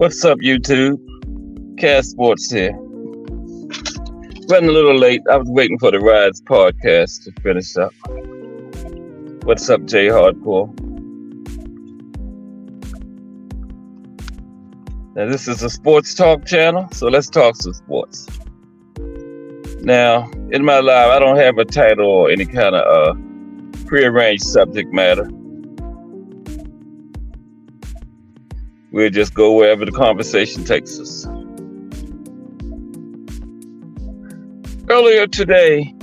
What's up, YouTube? Cast Sports here. Running a little late. I was waiting for the Rides podcast to finish up. What's up, Jay Hardcore? Now, this is a sports talk channel, so let's talk some sports. Now, in my life, I don't have a title or any kind of prearranged subject matter. We'll just go wherever the conversation takes us. Earlier today,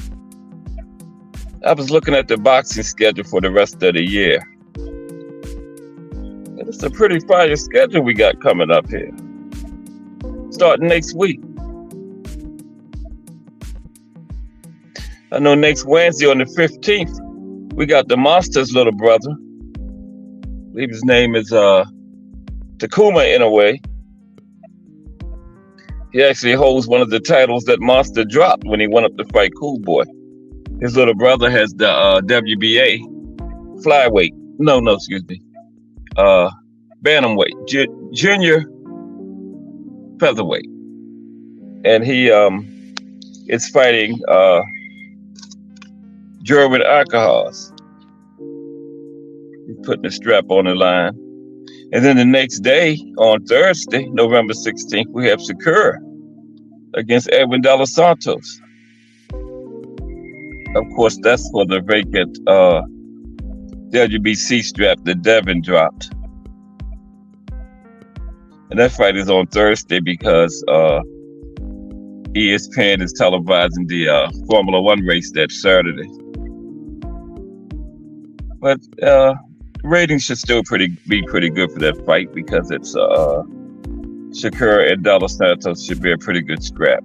I was looking at the boxing schedule for the rest of the year. And it's a pretty fire schedule we got coming up here. Starting next week. I know next Wednesday on the 15th, we got the Monsters' little brother. I believe his name is Takuma Inoue. He actually holds one of the titles that Monster dropped when he went up to fight Cool Boy. His little brother has the WBA flyweight. Bantamweight, junior featherweight. And he is fighting Jerwin Alcahas. He's putting the strap on the line. And then the next day, on Thursday, November 16th, we have Sakura against Edwin De Los Santos. Of course, that's for the vacant WBC strap that Devin dropped. And that fight is on Thursday because ESPN is televising the Formula One race that Saturday. But ratings should still be pretty good for that fight because it's Sakura and De Los Santos should be a pretty good scrap.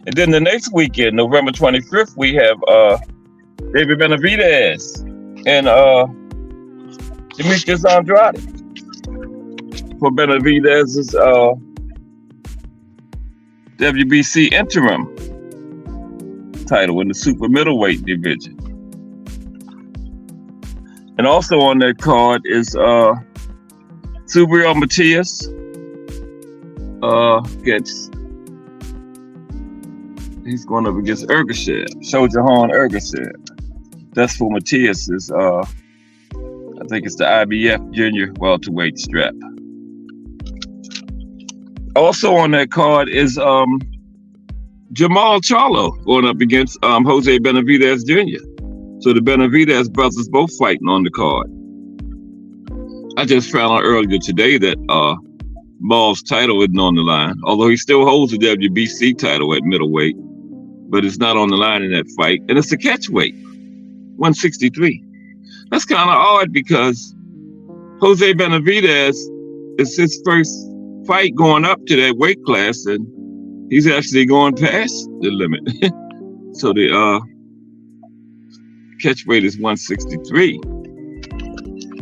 And then the next weekend, November 25th, we have David Benavidez and Demetrius Andrade for Benavidez's WBC interim title in the super middleweight division. And also on that card is Subriel Matias he's going up against Ergashev, Shojahan Ergashev. That's for Matias's I think it's the IBF junior welterweight strap. Also on that card is Jamal Charlo going up against Jose Benavidez Jr. So the Benavidez brothers both fighting on the card. I just found out earlier today that Ball's title isn't on the line, although he still holds the WBC title at middleweight, but it's not on the line in that fight. And it's a catchweight, 163. That's kind of odd because Jose Benavidez is his first fight going up to that weight class, and he's actually going past the limit. So the catch weight is 163.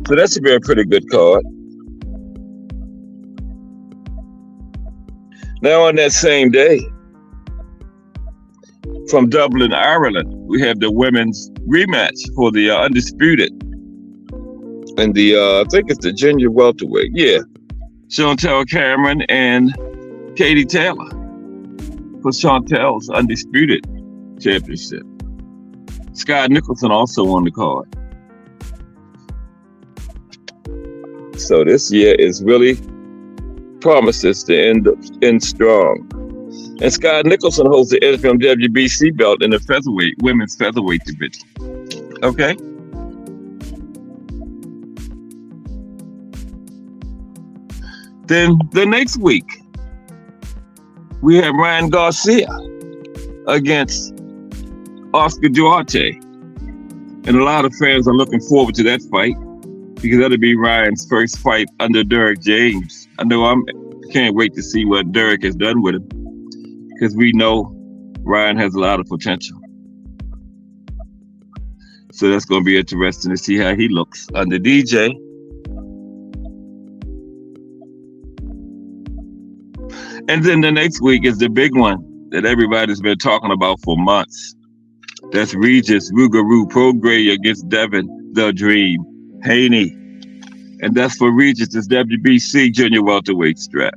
So that should be a pretty good card. Now on that same day, from Dublin, Ireland, we have the women's rematch for the undisputed. And the, I think it's the junior welterweight. Yeah. Chantel Cameron and Katie Taylor for Chantel's undisputed championship. Scott Nicholson also on the card. So this year is really promises to end strong. And Scott Nicholson holds the interim WBC belt in the women's featherweight division. Okay. Then the next week, we have Ryan Garcia against Oscar Duarte. And a lot of fans are looking forward to that fight because that'll be Ryan's first fight under Derek James. I know I can't wait to see what Derek has done with him because we know Ryan has a lot of potential. So that's going to be interesting to see how he looks under DJ. And then the next week is the big one that everybody's been talking about for months. That's Regis Rougarou Prograis against Devin the Dream Haney. And that's for Regis, is WBC junior welterweight strap.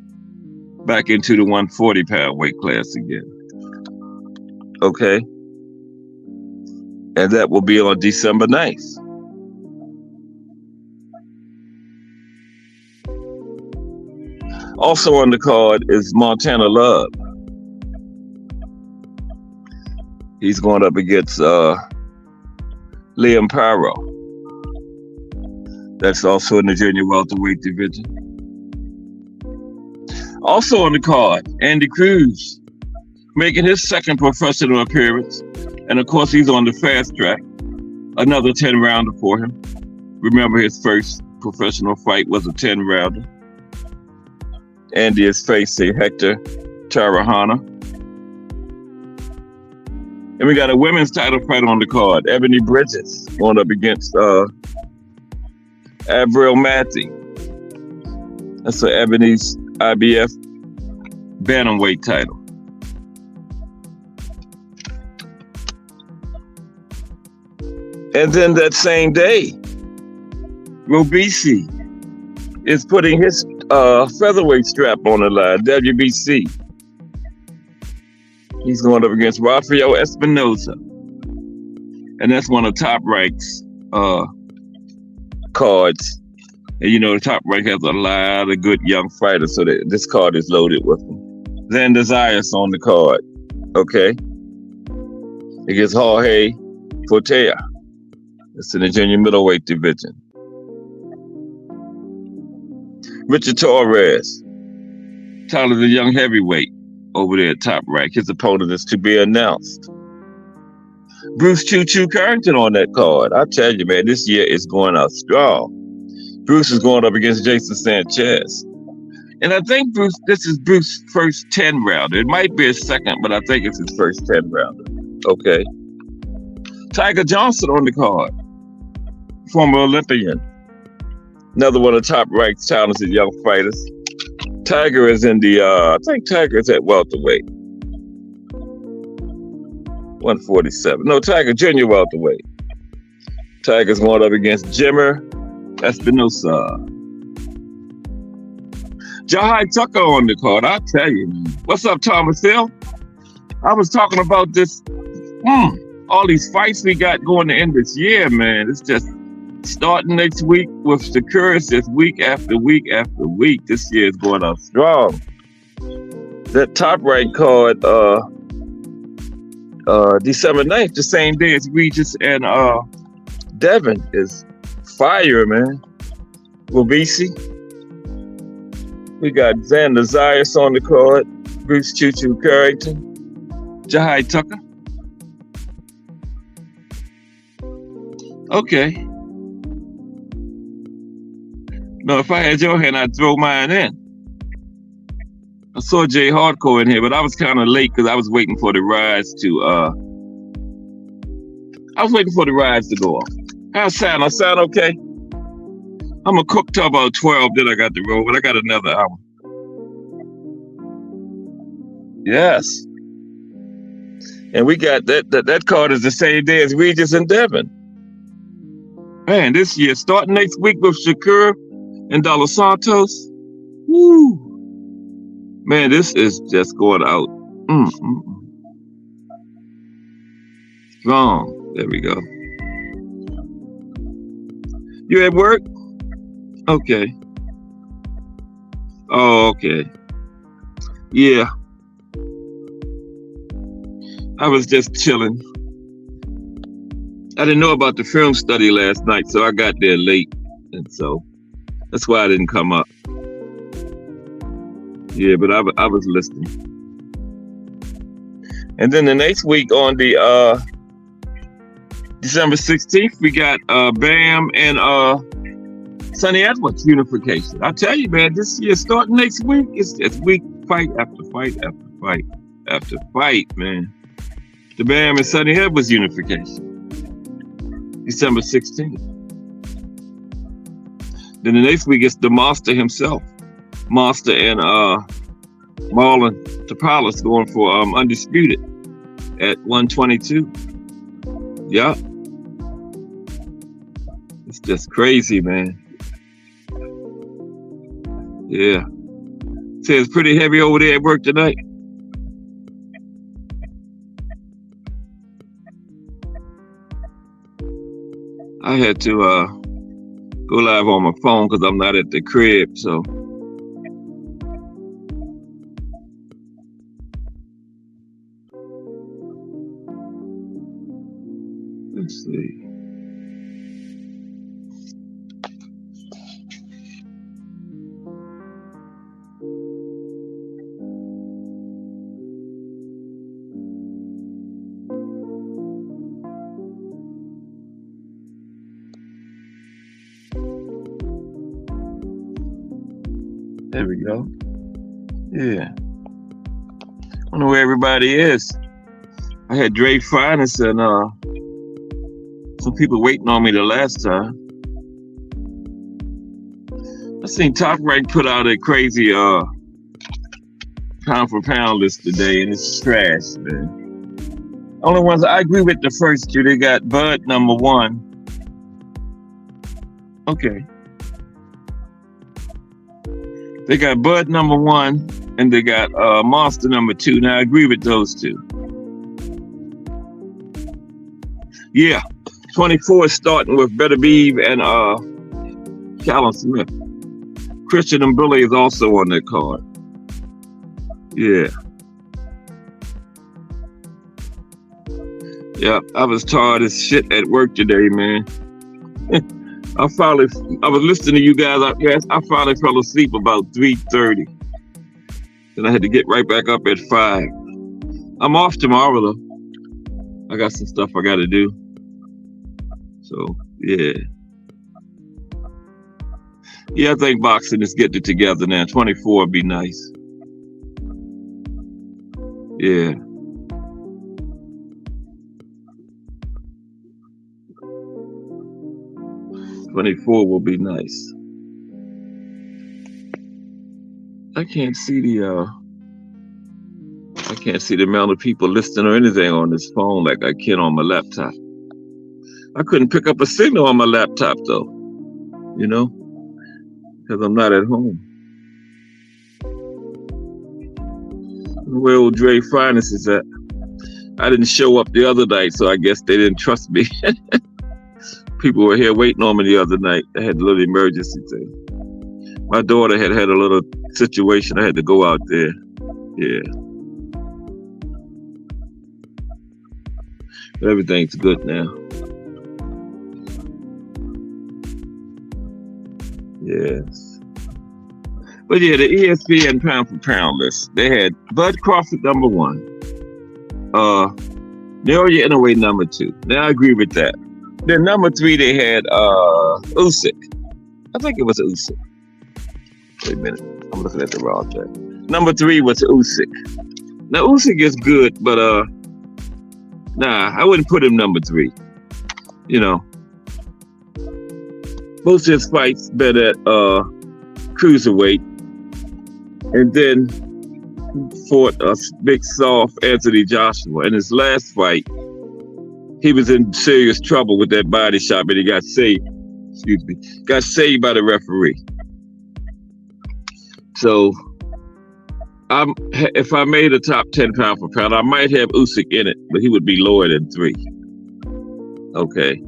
Back into the 140-pound weight class again. Okay. And that will be on December 9th. Also on the card is Montana Love. He's going up against Liam Pyro. That's also in the junior welterweight division. Also on the card, Andy Cruz, making his second professional appearance. And of course, he's on the fast track. Another 10-rounder for him. Remember, his first professional fight was a 10-rounder. Andy is facing Hector Tarahana. And we got a women's title fight on the card. Ebony Bridges going up against Avril Matthew. That's for Ebony's IBF bantamweight title. And then that same day, Robeisy is putting his featherweight strap on the line, WBC. He's going up against Rafael Espinoza. And that's one of Top Rank's cards. And you know, the Top Rank has a lot of good young fighters, so this card is loaded with them. Xander Zayas on the card, okay? Against Jorge Fortea. It's in the junior middleweight division. Richard Torres, Tyler the young heavyweight over there at Top Rank. His opponent is to be announced. Bruce Choo Choo Carrington on that card. I tell you, man, this year is going out strong. Bruce is going up against Jason Sanchez. And I think this is Bruce's first 10-rounder. It might be his second, but I think it's his first 10-rounder. Okay. Tiger Johnson on the card. Former Olympian. Another one of Top Rank's talented young fighters. Tiger is in the, I think Tiger is at welterweight. 147. No, Tiger junior welterweight. Tiger's going up against Jimmer Espinosa. Jahai Tucker on the card. I'll tell you, man. What's up, Thomas Hill? I was talking about this, all these fights we got going to end this year, man. It's just starting next week with Shakur. It's just week after week after week. This year is going out strong. That Top Rank card, December 9th, the same day as Regis and Devin, is fire, man. Robeisy. We got Xander Zayas on the card. Bruce Choo Choo Carrington. Jahai Tucker. Okay. No, if I had your hand, I'd throw mine in. I saw Jay Hardcore in here, but I was kind of late because I was waiting for the rides to go off. How's sound? I sound okay? I'm gonna cook till about 12, then I got the roll, but I got another hour. Yes. And we got that card is the same day as Regis and Devin. Man, this year, starting next week with Shakur and Dos Santos. Woo. Man, this is just going out. Strong. There we go. You at work? Okay. Oh, okay. Yeah. I was just chilling. I didn't know about the film study last night, so I got there late. And so that's why I didn't come up. Yeah, but I was listening. And then the next week on the December 16th, we got Bam and Sonny Edwards unification. I tell you, man, this year starting next week, it's week fight after fight after fight after fight, man. The Bam and Sonny Edwards unification. December 16th. Then the next week it's the Monster himself. Monster and Marlon Tapales going for undisputed at 122. Yeah. It's just crazy, man. Yeah. Says it's pretty heavy over there at work tonight. I had to go live on my phone because I'm not at the crib, so. Let's see. There we go. Yeah. I don't know where everybody is. I had Dre Finest and some people waiting on me the last time. I seen Top Rank put out a crazy pound for pound list today, and it's trash, man. Only ones I agree with the first two. They got Bud #1. Okay. They got Bud #1 and they got Monster #2. Now I agree with those two. Yeah. 24 is starting with Better Beeve and Callum Smith. Christian and Billy is also on that card. Yeah. Yeah, I was tired as shit at work today, man. I was listening to you guys. I finally fell asleep about 3:30. Then I had to get right back up at 5. I'm off tomorrow though. I got some stuff I got to do. So yeah. Yeah, I think boxing is getting it together now. 24 would be nice. Yeah. '24 will be nice. I can't see the amount of people listening or anything on this phone like I can on my laptop. I couldn't pick up a signal on my laptop though, you know, because I'm not at home. Where old Dre Finest is at. I didn't show up the other night, so I guess they didn't trust me. People were here waiting on me the other night. I had a little emergency thing. My daughter had a little situation. I had to go out there. Yeah. But everything's good now. Yes. But yeah, the ESPN pound for pound list. They had Bud Crawford #1. Naoya Inoue #2. Now I agree with that. Then #3 they had Usyk. I think it was Usyk. Wait a minute, I'm looking at the wrong thing. #3 was Usyk. Now Usyk is good, but nah, I wouldn't put him #3. You know, most of his fights been at cruiserweight, and then fought a big soft Anthony Joshua. In his last fight, he was in serious trouble with that body shot, but he got saved. Got saved by the referee. So, if I made a top 10 pound for pound, I might have Usyk in it, but he would be lower than 3. Okay.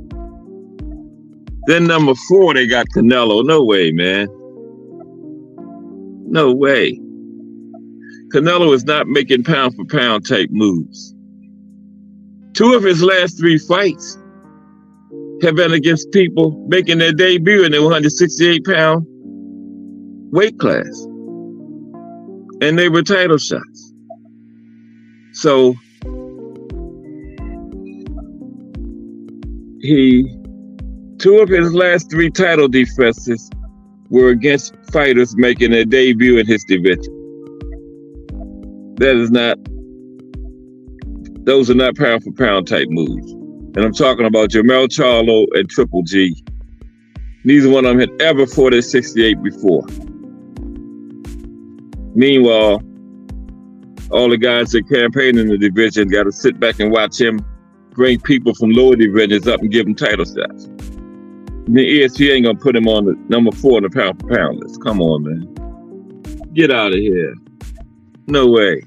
Then #4, they got Canelo. No way, man. No way. Canelo is not making pound for pound type moves. 2 of his last 3 fights have been against people making their debut in the 168 pound weight class. And they were title shots. So 2 of his last 3 title defenses were against fighters making their debut in his division. Those are not pound for pound type moves. And I'm talking about Jermell Charlo and Triple G. Neither one of them had ever fought at 68 before. Meanwhile, all the guys that campaign in the division got to sit back and watch him bring people from lower divisions up and give them title shots. And the ESPN ain't gonna put him on the #4 on the pound for pound list. Come on, man. Get out of here. No way.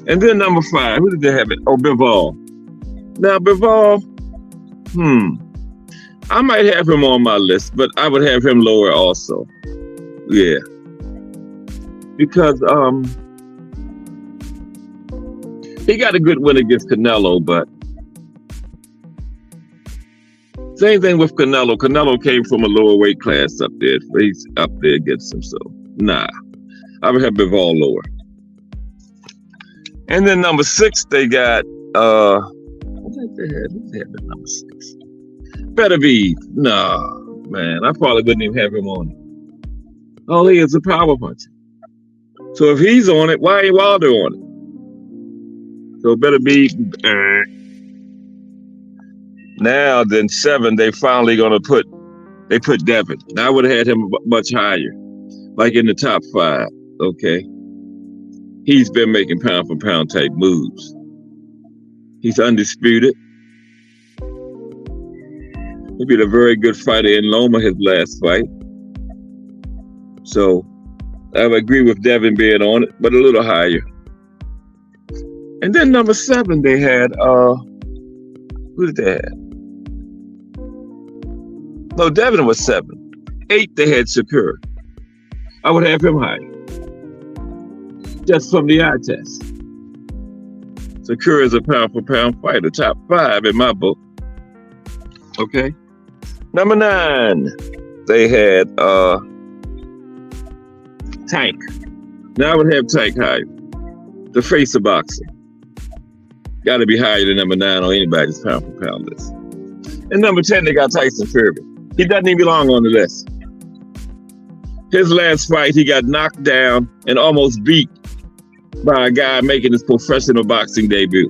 And then number 5, who did they have it? Oh, Bivol. Now Bivol, I might have him on my list, but I would have him lower also. Yeah. Because he got a good win against Canelo, but same thing with Canelo. Canelo came from a lower weight class up there. He's up there against him, so nah. I would have Bivol lower. And then number 6, they got what did they have? Who they have at number 6? Beterbiev. Nah, man, I probably wouldn't even have him on it. All he is a power puncher. So if he's on it, why ain't Wilder on it? So Beterbiev. Now then 7, they finally gonna put Devin. Now I would have had him much higher, like in the top 5. Okay. He's been making pound for pound type moves. He's undisputed. He beat a very good fighter in Loma his last fight. So I would agree with Devin being on it, but a little higher. And then number 7, they had who did they have? No, Devin was 7. 8, they had Shakur. I would have him higher. Just from the eye test. Shakur is a pound for pound fighter, top 5 in my book. Okay. Number 9, they had Tank. Now I would have Tank higher. The face of boxing. Got to be higher than number 9 on anybody's pound for pound list. And number 10, they got Tyson Fury. He doesn't even belong on the list. His last fight, he got knocked down and almost beat by a guy making his professional boxing debut.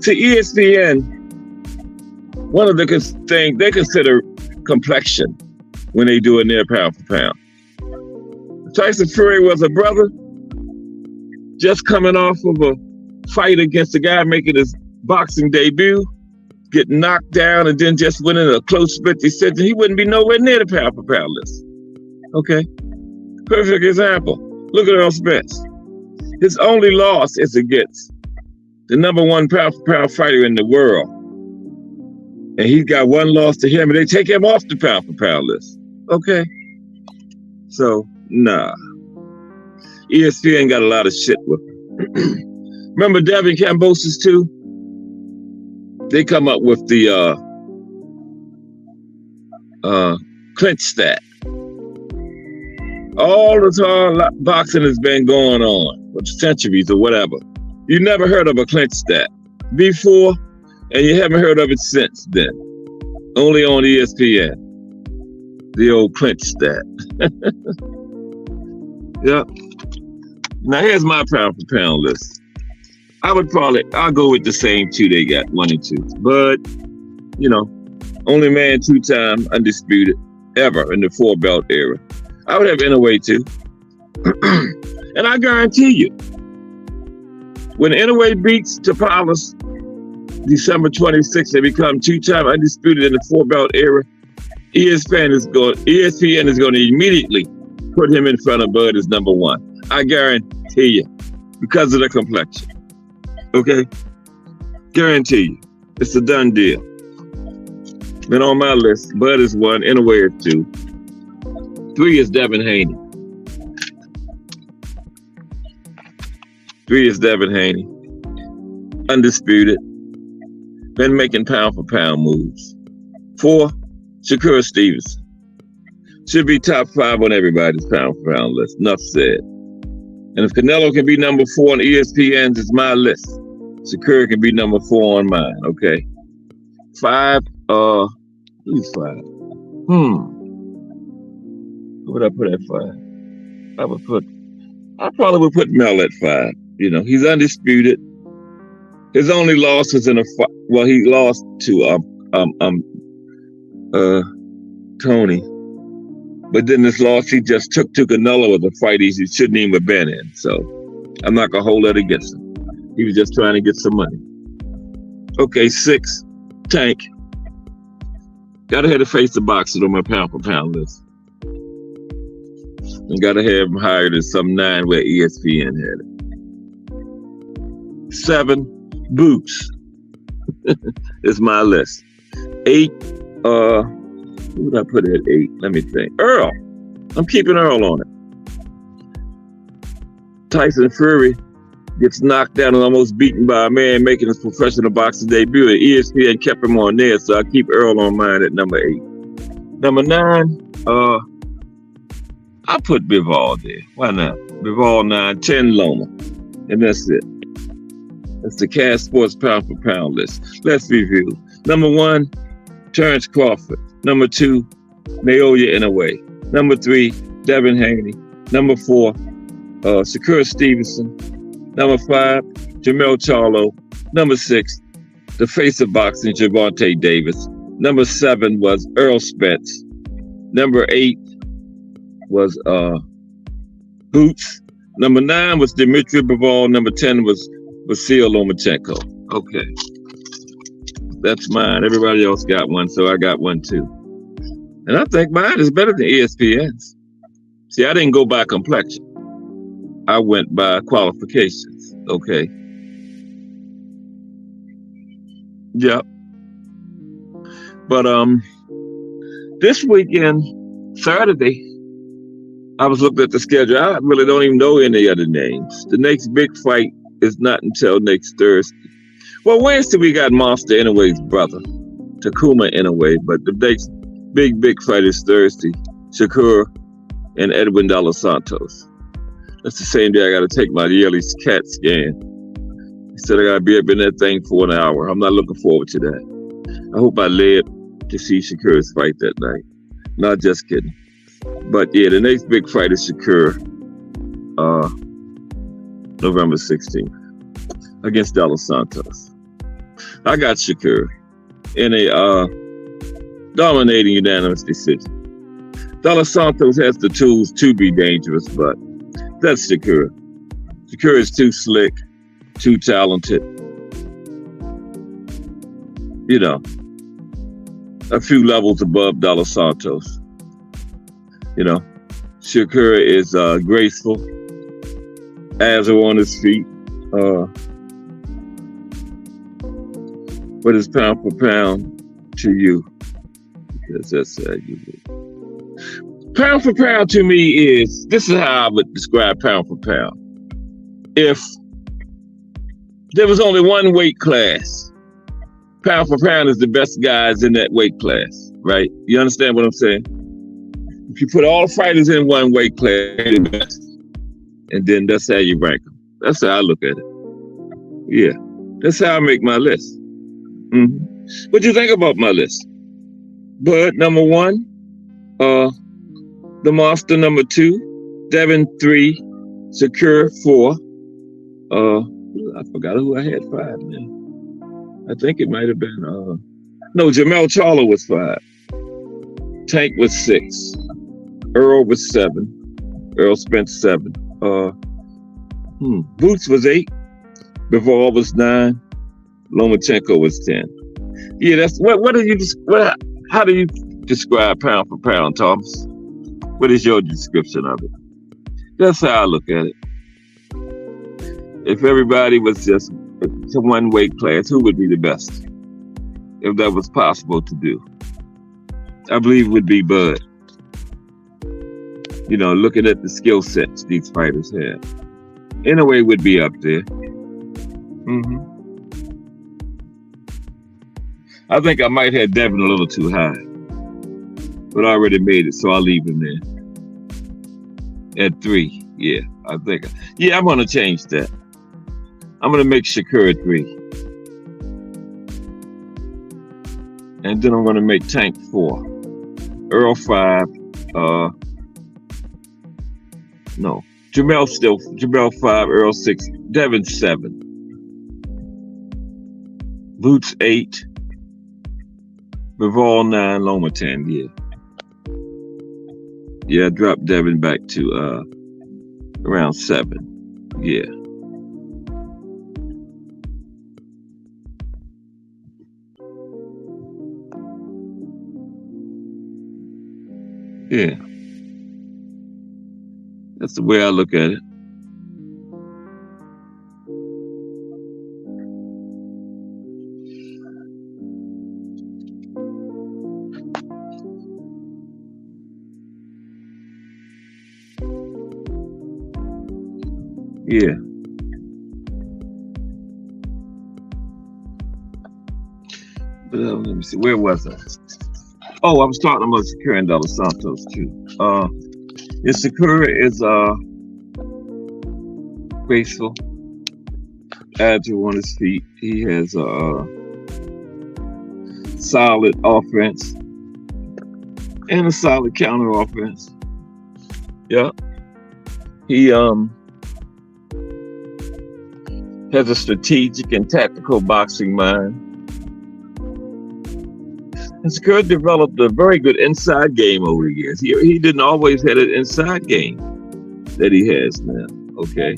To ESPN, one of the things they consider complexion when they do a near pound for pound. Tyson Fury was a brother just coming off of a fight against a guy making his boxing debut, getting knocked down, and then just winning a close split decision. He wouldn't be nowhere near the pound for pound list. Okay? Perfect example. Look at Earl Spence. His only loss is against the number 1 pound for pound fighter in the world. And he's got one loss to him, and they take him off the pound for pound list. Okay? So, nah. ESPN got a lot of shit with him. Remember Devin Kambosos too? They come up with the clinch stat. All the time boxing has been going on for centuries or whatever. You never heard of a clinch stat before, and you haven't heard of it since then. Only on ESPN. The old clinch stat. Yep. Now here's my pound for pound list. I'll go with the same 2 they got, 1 and 2. But, only man 2-time undisputed ever in the 4-belt era. I would have Inoue too. And I guarantee you, when Inoue beats Tapales December 26th, they become 2-time undisputed in the 4-belt era, ESPN is going to immediately put him in front of Bud as number 1. I guarantee you, because of the complexion. Okay? Guarantee you. It's a done deal. Then on my list, Bud is 1, Inoue is 2. 3 is Devin Haney. 3 is Devin Haney. Undisputed. Been making pound for pound moves. 4, Shakur Stevenson. Should be top 5 on everybody's pound for pound list. Enough said. And if Canelo can be number 4 on ESPN's, it's my list. Shakur can be number 4 on mine. Okay. 5, who's 5? What would I put at 5? I probably would put Mel at 5. He's undisputed. His only loss was in a fight. Well, he lost to Tony. But then this loss he just took to Canelo was a fight he shouldn't even have been in. So I'm not gonna hold that against him. He was just trying to get some money. Okay, 6, Tank. Gotta have to face the boxer on my pound for pound list. You gotta have him higher than some 9 where ESPN had it. 7, Boots. Is my list. 8, who did I put at 8? Let me think. Earl. I'm keeping Earl on it. Tyson Fury gets knocked down and almost beaten by a man making his professional boxing debut. And ESPN kept him on there, so I keep Earl on mine at number 8. Number 9, I put Bivol there. Why not? Bivol 9, 10 Loma. And that's it. That's the Cash Sports pound for pound list. Let's review. Number 1, Terrence Crawford. Number 2, Naoya Inoue. Number 3, Devin Haney. Number 4, Shakur Stevenson. Number 5, Jermell Charlo. Number 6, the face of boxing, Gervonta Davis. Number 7 was Earl Spence. Number 8 was Boots. Number 9 was Dmitry Bivol. Number 10 was Vasyl Lomachenko. Okay. That's mine. Everybody else got one, so I got one too. And I think mine is better than ESPN's. See, I didn't go by complexion. I went by qualifications. Okay. Yep. But this weekend, Saturday, I was looking at the schedule. I really don't even know any other names. The next big fight is not until next Thursday. Well, Wednesday we got Monster Inoue's brother, Takuma Inoue, but the next big fight is Thursday. Shakur and Edwin De Los Santos. That's the same day I got to take my yearly CAT scan. He said I got to be up in that thing for an hour. I'm not looking forward to that. I hope I live to see Shakur's fight that night. Not just kidding. But yeah, the next big fight is Shakur, November 16th against De Los Santos. I got Shakur in a dominating unanimous decision. De Los Santos has the tools to be dangerous, but that's Shakur. Shakur is too slick, too talented. You know, a few levels above De Los Santos. You know, Shakur is graceful, agile on his feet. What is pound for pound to you? Because that's how you do. Pound for pound to me is, this is how I would describe pound for pound. If there was only one weight class, pound for pound is the best guys in that weight class, right? You understand what I'm saying? If you put all fighters in one weight class, they're the best. And then that's how you rank them. That's how I look at it. Yeah, that's how I make my list. Mm-hmm. What do you think about my list? Bud, number 1. The Monster, number 2. Devin, 3. Shakur, 4. I forgot who I had 5, man. I think it might have been, no, Jermell Charlo was 5. Tank was 6. Earl was 7. Earl Spence 7. Boots was 8. Bivol was 9. Lomachenko was 10. Yeah, that's how do you describe pound for pound, Thomas? What is your description of it? That's how I look at it. If everybody was just to one weight class, who would be the best? If that was possible to do, I believe it would be Bud. You know, looking at the skill sets these fighters have. Inoue would be up there. Mm-hmm. I think I might have Devin a little too high, but I already made it, so I'll leave him there. At 3, yeah, I think. Yeah, I'm gonna change that. I'm gonna make Shakur 3, and then I'm gonna make Tank 4, Earl 5. No, Jermell 5, Earl 6, Devin 7, Boots 8. Bivol 9, Loma 10, yeah. Yeah, I dropped Devin back to around 7. Yeah. Yeah. That's the way I look at it. Yeah. But let me see. Where was I? Oh, I was talking about Sakura and Dos Santos too. Sakura is graceful, agile on his feet. He has solid offense and a solid counter offense. Yeah. He has a strategic and tactical boxing mind. And Sakura developed a very good inside game over the years. He didn't always have an inside game that he has now. Okay.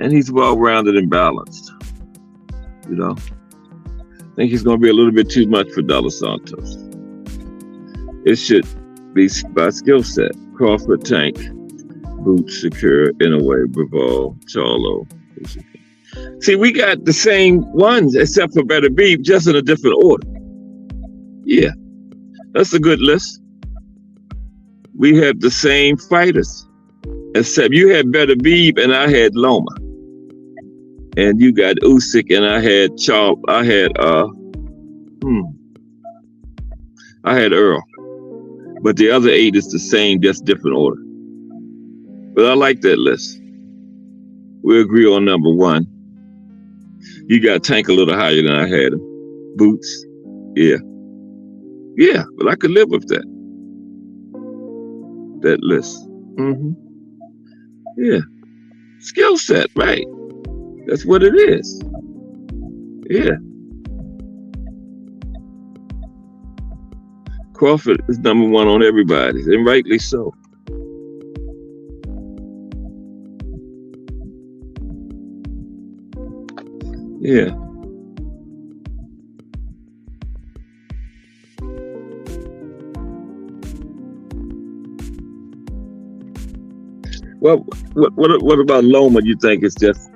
And he's well-rounded and balanced. You know. I think he's going to be a little bit too much for Dos Santos. It should be by skill set. Crawford, Tank, Boots, Sakura, Inoue, Bivol, Charlo. See, we got the same ones except for Better Beef, just in a different order. Yeah, that's a good list. We have the same fighters, except you had Better Beef and I had Loma, and you got Usyk and I had Earl, but the other 8 is the same, just different order. But I like that list. We agree on number 1. You got Tank a little higher than I had him. Boots, yeah. Yeah, but I could live with that list. Yeah. Skill set, right. That's what it is. Yeah. Crawford is number 1 on everybody's, and rightly so. Yeah. Well, what about Loma? You think it's just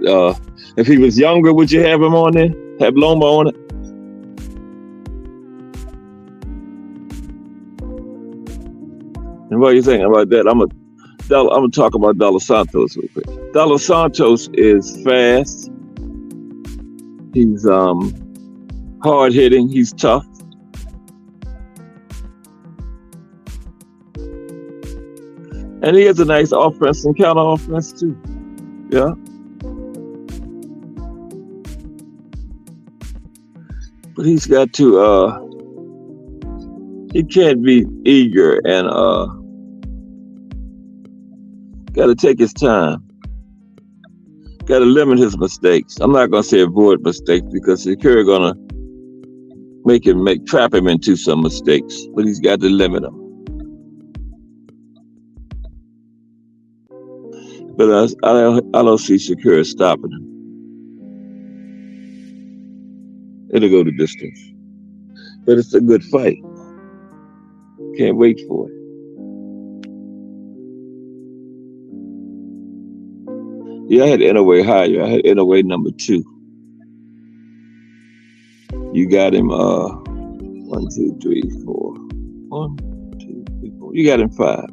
if he was younger, would you have him on there? Have Loma on it? And what are you thinking about that? I'm gonna talk about Dos Santos real quick. Dos Santos is fast. He's hard hitting. He's tough. And he has a nice offense and counter offense too. Yeah. But he's got to he can't be eager and gotta take his time. Gotta limit his mistakes. I'm not gonna say avoid mistakes because Sakura gonna trap him into some mistakes, but he's got to limit them. But I don't see Sakura stopping him. It'll go the distance. But it's a good fight. Can't wait for it. Yeah, I had Inoue higher. I had Inoue number 2. You got him 1, 2, 3, 4. 1, 2, 3, 4. You got him 5.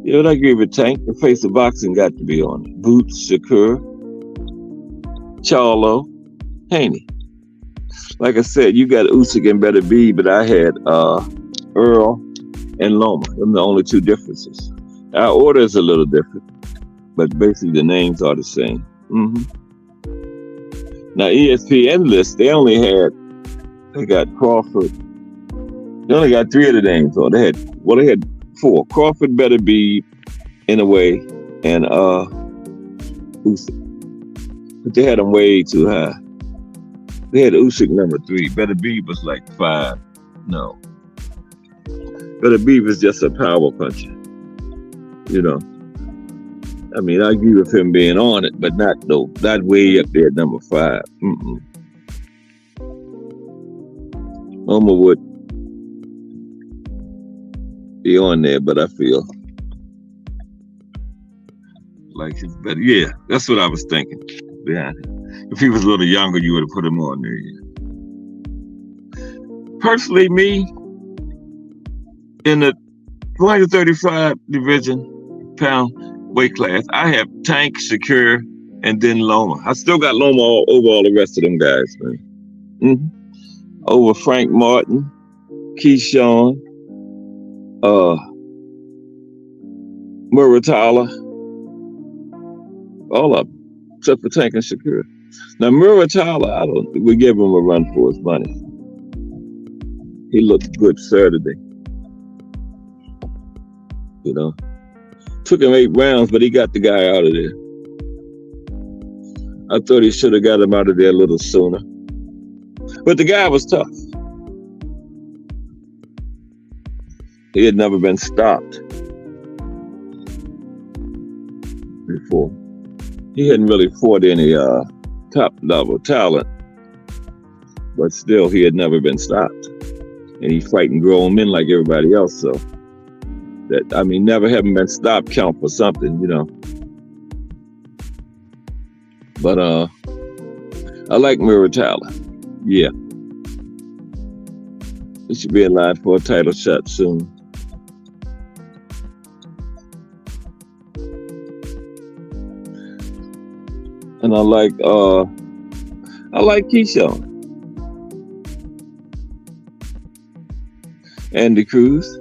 Yeah, but I agree with Tank. The face of boxing got to be on it. Boots, Sakura, Charlo, Haney. Like I said, you got Usyk and Better B, but I had Earl and Loma. Them the only 2 differences. Our order is a little different, but basically the names are the same. Now ESPN list, they got Crawford. They only got 3 of the names on. They had 4. Crawford, Better Be, Inoue, and Usyk. But they had them way too high. They had Usyk number 3. Better Be was like 5. No. Better Be was just a power puncher. You know. I mean, I agree with him being on it, but not way up there at number 5. Loma would be on there, but I feel like it's better. Yeah, that's what I was thinking behind it. If he was a little younger, you would have put him on there. Yeah. Personally, me in the 235 division pound weight class, I have Tank, Shakur, and then Loma. I still got Loma over all the rest of them guys, man. Over Frank Martin, Keyshawn, Muratala, all of them, except for Tank and Shakur. Now Muratala, I don't think we give him a run for his money. He looked good Saturday. You know, took him 8 rounds, but he got the guy out of there. I thought he should have got him out of there a little sooner. But the guy was tough. He had never been stopped before. He hadn't really fought any top level talent, but still he had never been stopped. And he's fighting grown men like everybody else, so that, I mean, never having been stopped count for something, you know. But I like Muratala. Yeah. He should be in line for a title shot soon. And I like Keyshawn. Andy Cruz.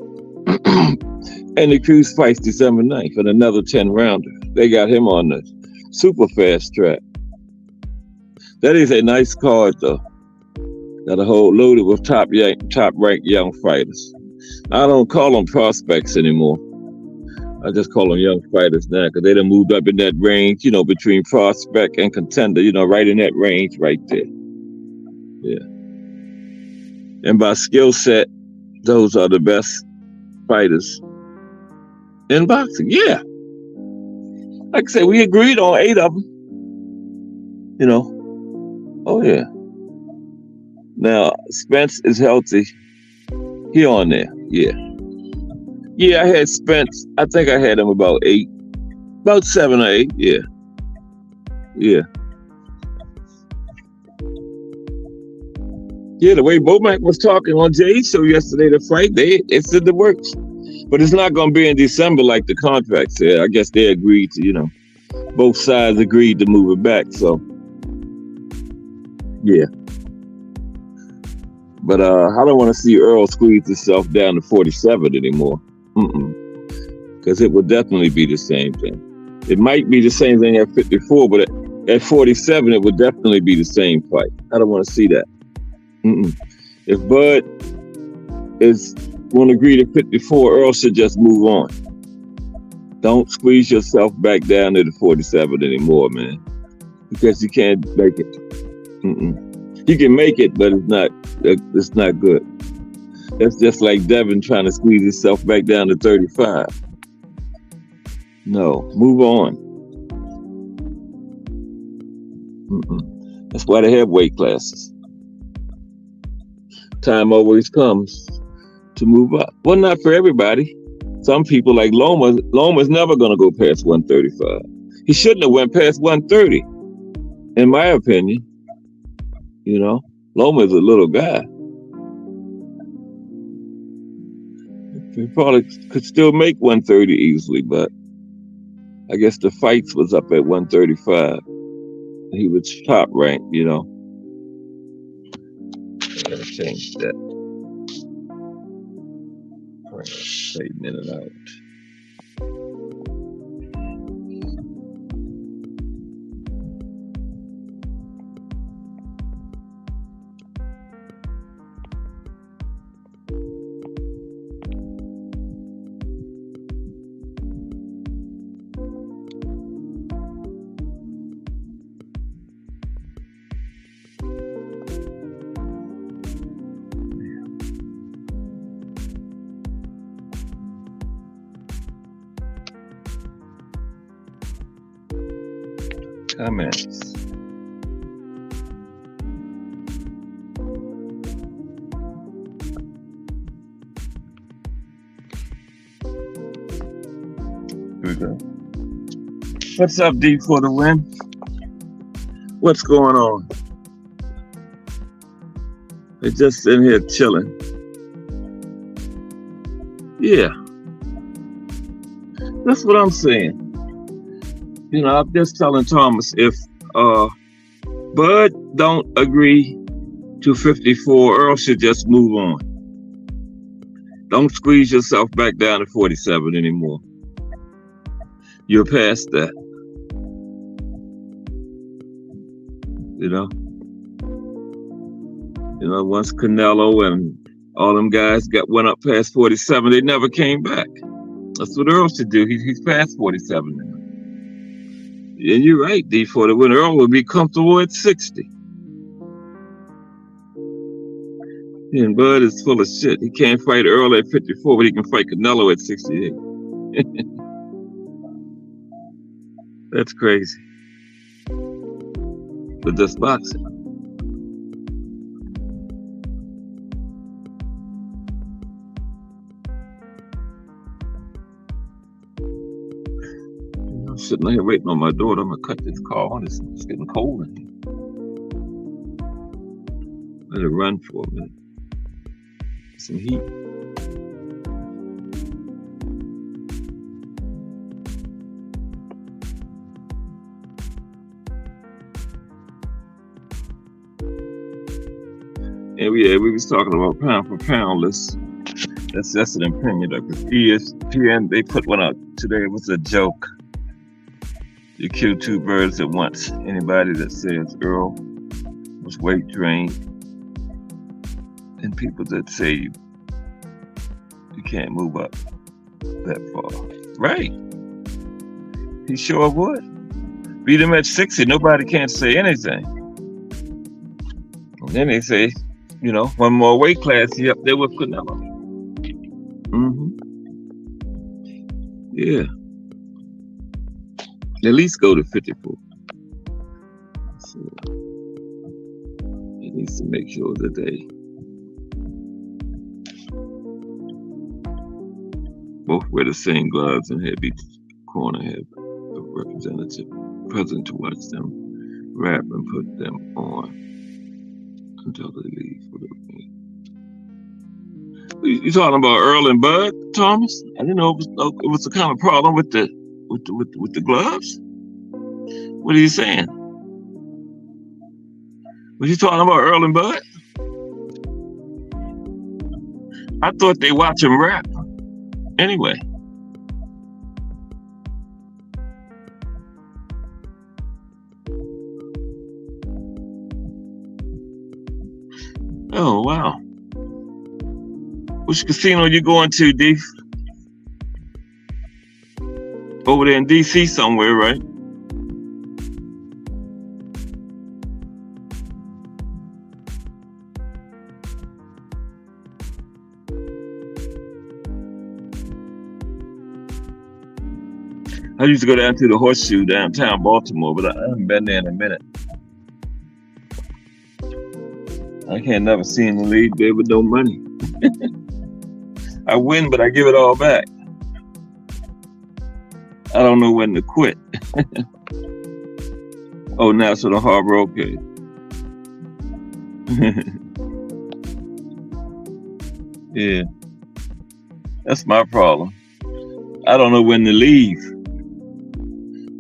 Andy Cruz fights December 9th in another 10-rounder. They got him on the super fast track. That is a nice card, though. Got a whole loaded with top-ranked young fighters. I don't call them prospects anymore. I just call them young fighters now because they done moved up in that range, you know, between prospect and contender, you know, right in that range right there. Yeah. And by skill set, those are the best fighters in boxing. Yeah. Like I said, we agreed on 8 of them. You know. Oh, yeah. Now, Spence is healthy. He on there. Yeah. Yeah, I had Spence. I think I had him about 8. About 7 or 8. Yeah. Yeah. Yeah, the way Bomac was talking on Jay's show yesterday to fight, it's in the works. But it's not going to be in December like the contract said. I guess they agreed to, you know, both sides agreed to move it back. So, yeah. But I don't want to see Earl squeeze himself down to 47 anymore. Because it would definitely be the same thing. It might be the same thing at 54, but at 47, it would definitely be the same fight. I don't want to see that. If Bud is going to agree to 54, Earl should just move on. Don't squeeze yourself back down to the 47 anymore, man. Because you can't make it. You can make it, but it's not good. That's just like Devin trying to squeeze himself back down to 35. No, move on. That's why they have weight classes. Time always comes to move up. Well, not for everybody. Some people like Loma's never going to go past 135. He shouldn't have went past 130, in my opinion. You know, Loma's a little guy. He probably could still make 130 easily, but I guess the fights was up at 135. He was top ranked, you know. I gotta change that. Fading in and out. Comments. Here we go. What's up, D for the win? What's going on? They're just sitting here chilling. Yeah, that's what I'm saying. You know, I'm just telling Thomas, if Bud don't agree to 54, Earl should just move on. Don't squeeze yourself back down to 47 anymore. You're past that. You know, once Canelo and all them guys went up past 47, they never came back. That's what Earl should do. He's past 47 now. And you're right, D, for the win. Earl would be comfortable at 60. And Bud is full of shit. He can't fight Earl at 54, but he can fight Canelo at 68. That's crazy. But that's boxing. I'm sitting here waiting on my daughter. I'm gonna cut this call on. It's getting cold in here. Let it run for a minute. Some heat. And we was talking about pound for pound. That's an opinion. Because ESPN, they put one out today. It was a joke. You kill two birds at once. Anybody that says Earl was weight drained, and people that say you can't move up that far. Right. He sure would. Beat him at 60. Nobody can't say anything. And then they say, one more weight class, he up there with Canelo. Yeah. At least go to 54. So he needs to make sure that they both wear the same gloves and have each corner have a representative present to watch them wrap and put them on until they leave for the game. You talking about Earl and Bud, Thomas? I didn't know it was a kind of problem with the gloves. What are you saying? Was you talking about Earl and Bud? I thought they watch him rap. Anyway. Oh, wow. Which casino you going to, D? Over there in DC somewhere, right? I used to go down to the Horseshoe downtown Baltimore, but I haven't been there in a minute. I can't never see in the league there with no money. I win, but I give it all back. I don't know when to quit. Oh, National Harbor, okay. Yeah, that's my problem. I don't know when to leave.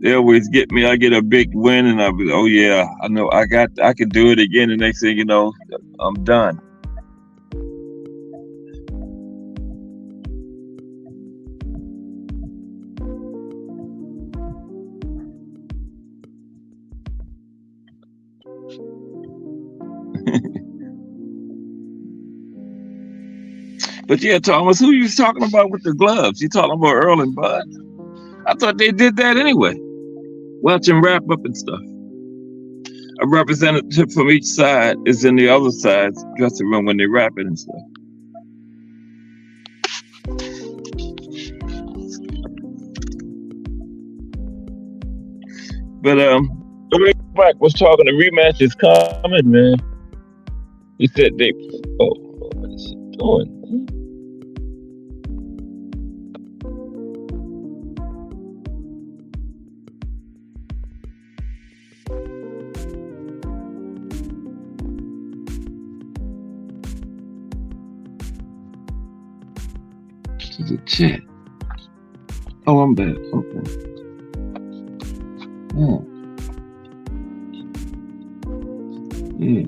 They always get me. I get a big win, and I'll be, oh yeah, I know I can do it again. The next thing you know, I'm done. But yeah, Thomas, who you talking about with the gloves? You talking about Earl and Bud? I thought they did that anyway. Watch them wrap up and stuff. A representative from each side is in the other side's dressing room when they wrap it and stuff. But Mike was talking, the rematch is coming, man. He said they what is he doing? Is it chat? Oh, I'm back. Okay. Yeah. Yeah.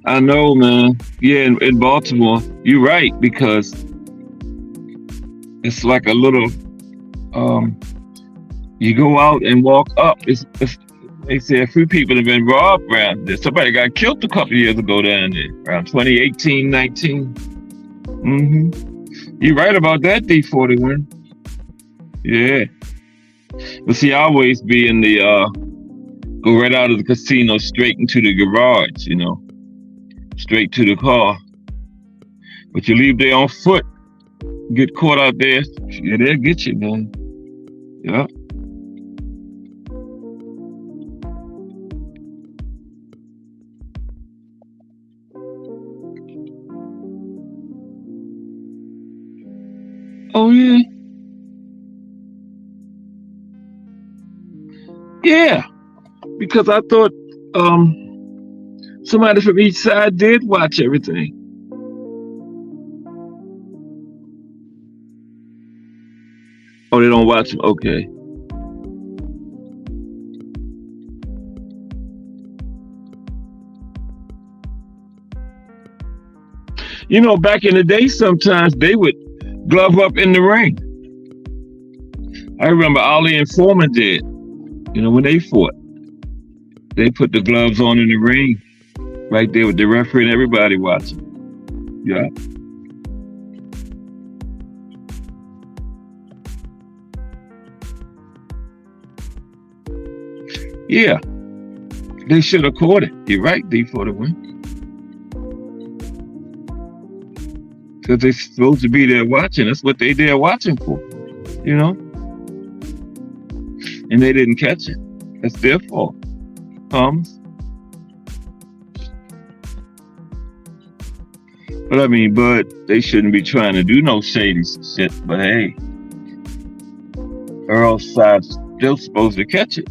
I know, man. Yeah, in Baltimore, you're right, because it's like a little. Um, you go out and walk up. They say a few people have been robbed around there. Somebody got killed a couple of years ago down there, around 2018, 19. You're right about that, D41. Yeah. But see, I always be in the go right out of the casino straight into the garage, straight to the car. But you leave there on foot, get caught out there, yeah, they'll get you, man. Yeah. Oh yeah. Yeah. Because I thought somebody from each side did watch everything. Oh, they don't watch them? Okay. Back in the day, sometimes they would glove up in the ring. I remember Ali and Foreman did, when they fought. They put the gloves on in the ring, right there with the referee and everybody watching. Yeah. Yeah. They should have caught it. You're right, D41. Because they're supposed to be there watching. That's what they there watching for, And they didn't catch it. That's their fault. Thomas. But they shouldn't be trying to do no shady shit. But hey, Earl's side's still supposed to catch it,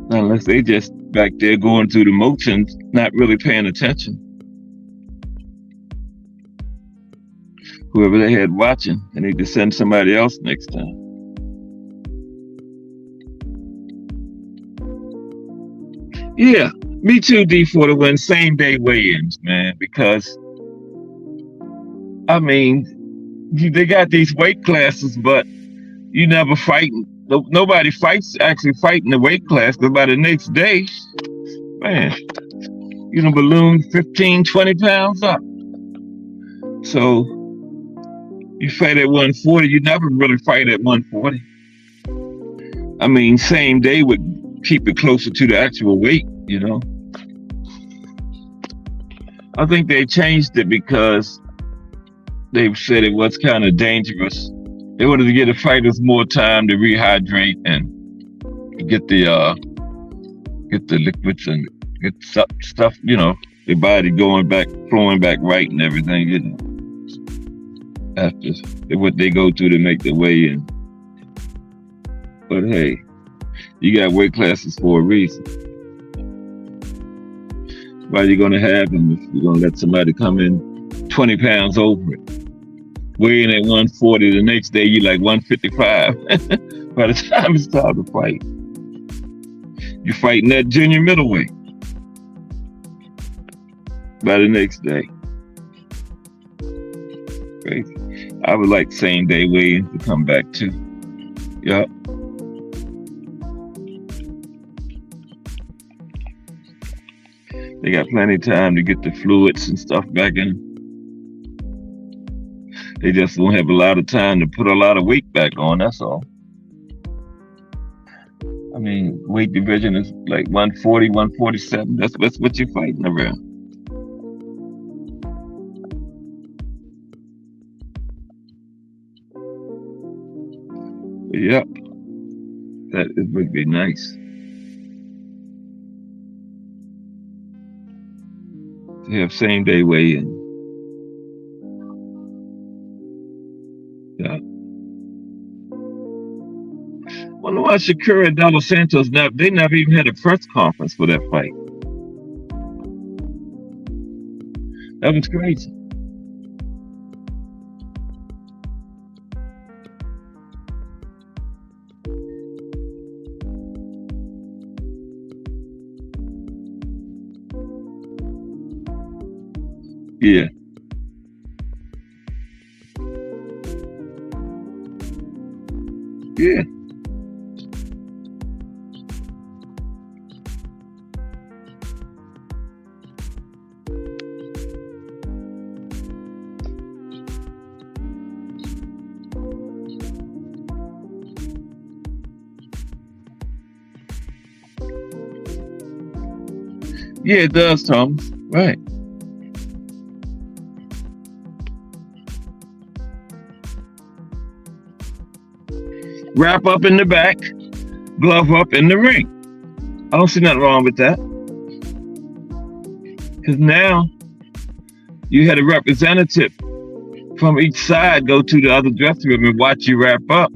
Unless they just back there going through the motions, not really paying attention. Whoever they had watching, they need to send somebody else next time. Yeah, me too, D41. Same day weigh-ins, man, because they got these weight classes, but you never fighting. Nobody actually fighting the weight class, because by the next day, man, balloon 15, 20 pounds up. So you fight at 140, you never really fight at 140. Same day would keep it closer to the actual weight, I think they changed it because they said it was kind of dangerous. They wanted to give the fighters more time to rehydrate and get the liquids and get stuff, their body flowing back right and everything, after what they go through to make the weigh-in. But hey, you got weight classes for a reason. Why are you gonna have them if you're gonna let somebody come in 20 pounds over it? Weighing at 140, the next day you like 155. By the time it's time to fight, you're fighting that junior middleweight by the next day. Crazy. I would like same day weigh-in to come back too. Yep. They got plenty of time to get the fluids and stuff back in. They just won't have a lot of time to put a lot of weight back on, that's all. Weight division is like 140, 147. That's what you're fighting around. Yep. That would be nice. To have same day weigh-in. Yeah. Wonder why Shakur and Dos Santos they never even had a press conference for that fight. That was crazy. Yeah, yeah, yeah. It does, Thomas. Right. Wrap up in the back, glove up in the ring. I don't see nothing wrong with that. Because now you had a representative from each side go to the other dressing room and watch you wrap up.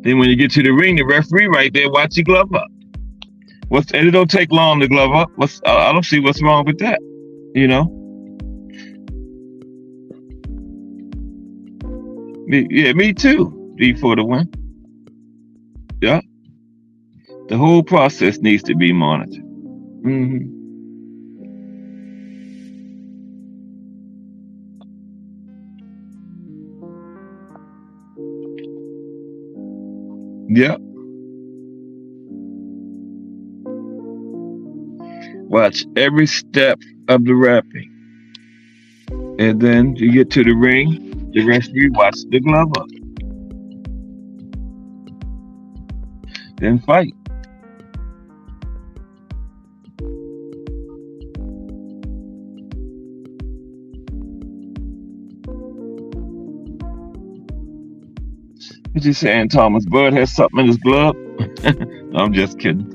Then when you get to the ring, the referee right there watch you glove up. And it don't take long to glove up. I don't see what's wrong with that. You know? Me too. D for the win. Yeah. The whole process needs to be monitored. Hmm. Yeah. Watch every step of the wrapping. And then you get to the ring, the referee watch the glove up. Then fight. What you saying, Thomas? Bud has something in his glove? I'm just kidding.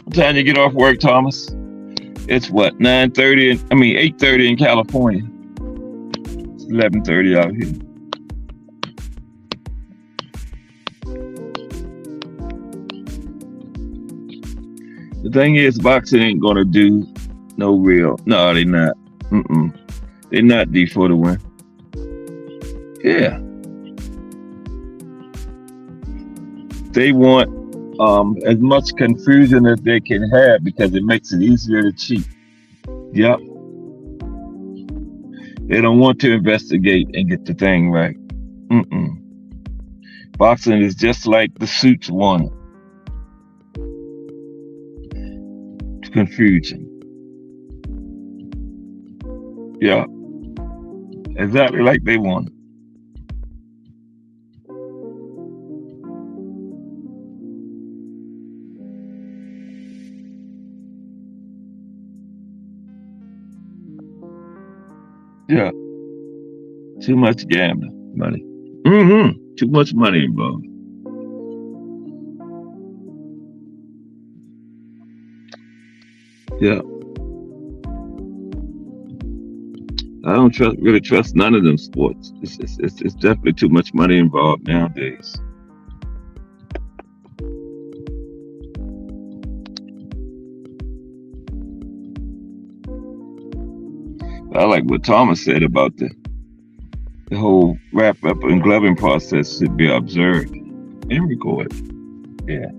What time you get off work, Thomas? It's what, 9:30? I mean 8:30 in California. It's 11:30 out here. The thing is, boxing ain't gonna do no real. No, they not. Mm-mm. They not D for the win. Yeah, they want as much confusion as they can have because it makes it easier to cheat. Yep. They don't want to investigate and get the thing right. Mm-mm. Boxing is just like the suits want it. Confusion. Yeah, exactly like they want it. Yeah, too much gambling money. Too much money involved. Yeah, I don't really trust none of them sports. It's definitely too much money involved nowadays. I like what Thomas said about the whole wrap up and gloving process should be observed and recorded. Yeah,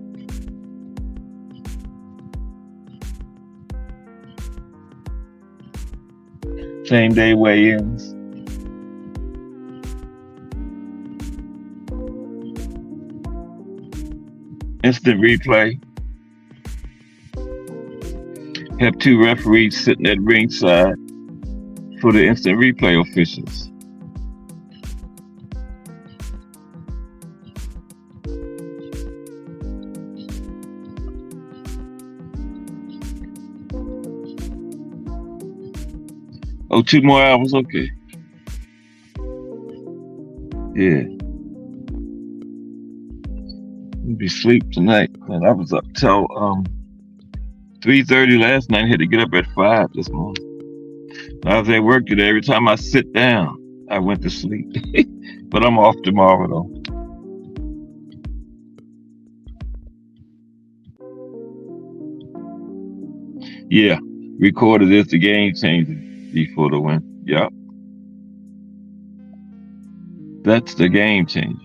same day weigh-ins. Instant replay. Have two referees sitting at ringside for the instant replay officials. Oh, 2 more hours? Okay. Yeah. I'll be asleep tonight. Man, I was up till 3:30 last night. I had to get up at 5 this morning. I was at work today. Every time I sit down, I went to sleep. But I'm off tomorrow though. Yeah, recorded is the game changer before the win. Yep, that's the game changer.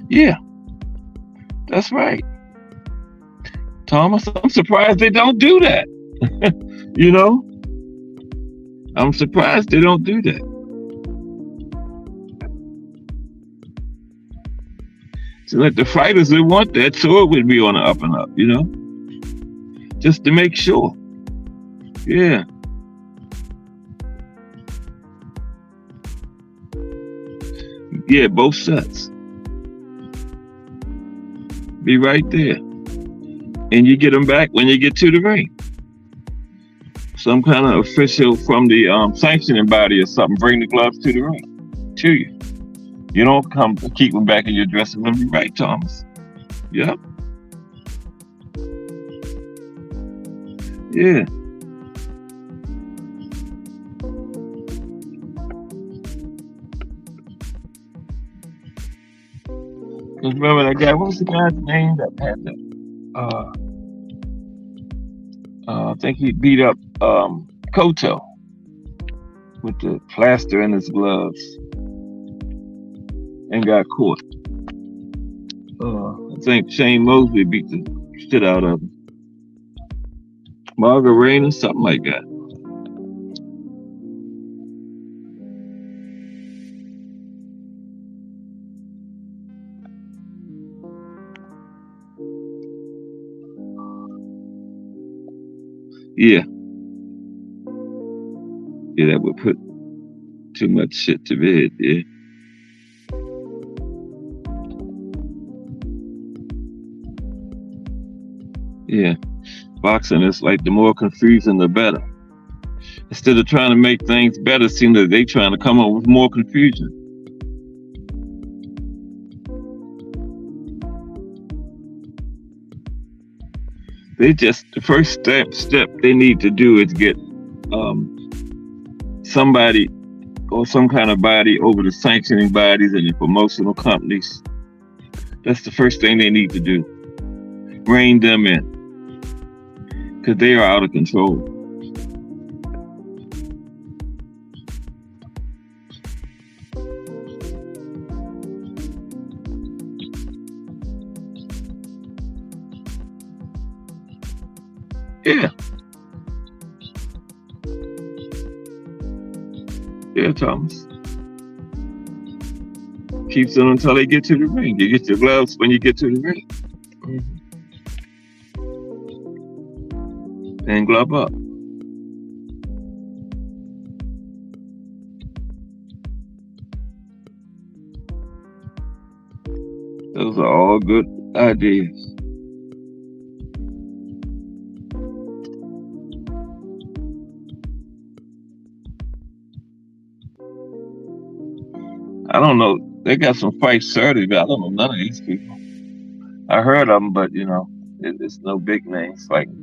Yeah, that's right, Thomas. I'm surprised they don't do that. You know, I'm surprised they don't do that. So let the fighters that want that sword would be on the up and up. Just to make sure. Yeah, yeah, both sets. Be right there, and you get them back when you get to the ring. Some kind of official from the sanctioning body or something bring the gloves to the ring to you. You don't come keep them back in your dressing room. You're right, Thomas. Yep. Yeah. Because remember that guy, what was the guy's name that had the uh I think he beat up Koto with the plaster in his gloves and got caught. I think Shane Mosley beat the shit out of him. Margarina, something like that. Yeah, yeah, that would put too much shit to bed. Yeah, yeah. Boxing is like the more confusing, the better. Instead of trying to make things better, seem that they trying to come up with more confusion. They just the first step they need to do is get somebody or some kind of body over the sanctioning bodies and the promotional companies. That's the first thing they need to do. Rein them in because they are out of control. Yeah, yeah, Thomas. Keeps them until they get to the ring. You get your gloves when you get to the ring. And glove up. Those are all good ideas. I don't know. They got some fights Saturday, but I don't know none of these people. I heard of them, but it's no big names fighting.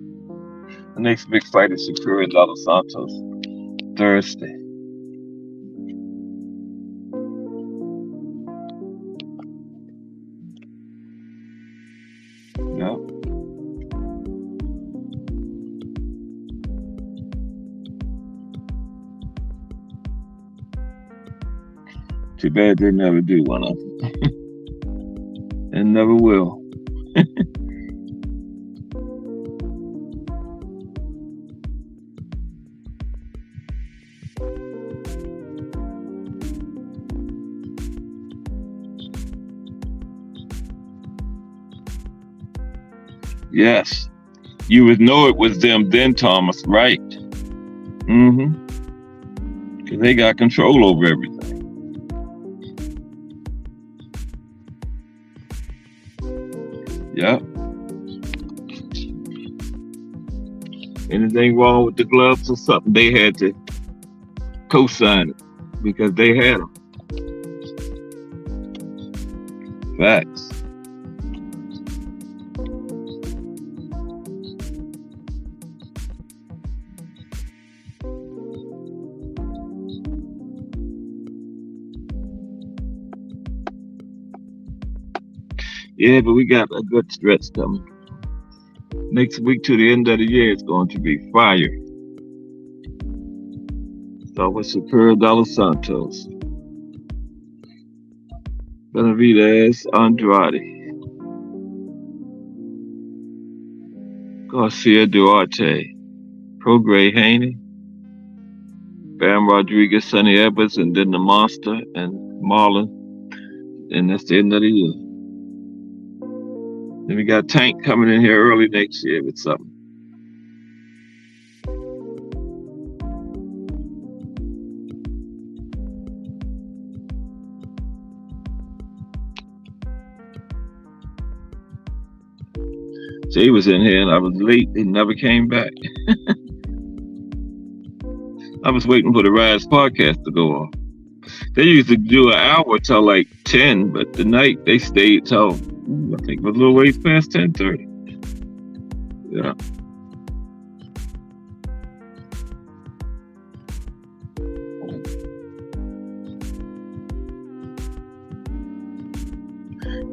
The next big fight is Shakur Dos Santos Thursday. Yeah. Too bad they never do one of them. And never will. Yes. You would know it was them then, Thomas, right? Mm-hmm. Because they got control over everything. Yep. Anything wrong with the gloves or something, they had to co-sign it because they had them. Facts. Yeah, but we got a good stretch coming. Next week to the end of the year is going to be fire. Start with Superior Dos Santos, Benavidez, Andrade, Garcia Duarte, Prograis Haney, Bam Rodriguez, Sonny Edwards, and then the Monster and Marlon. And that's the end of the year. Then we got Tank coming in here early next year with something. Jay was in here and I was late. He never came back. I was waiting for the Rise podcast to go off. They used to do an hour till like 10, but tonight they stayed till I think it was a little ways past 10:30. Yeah.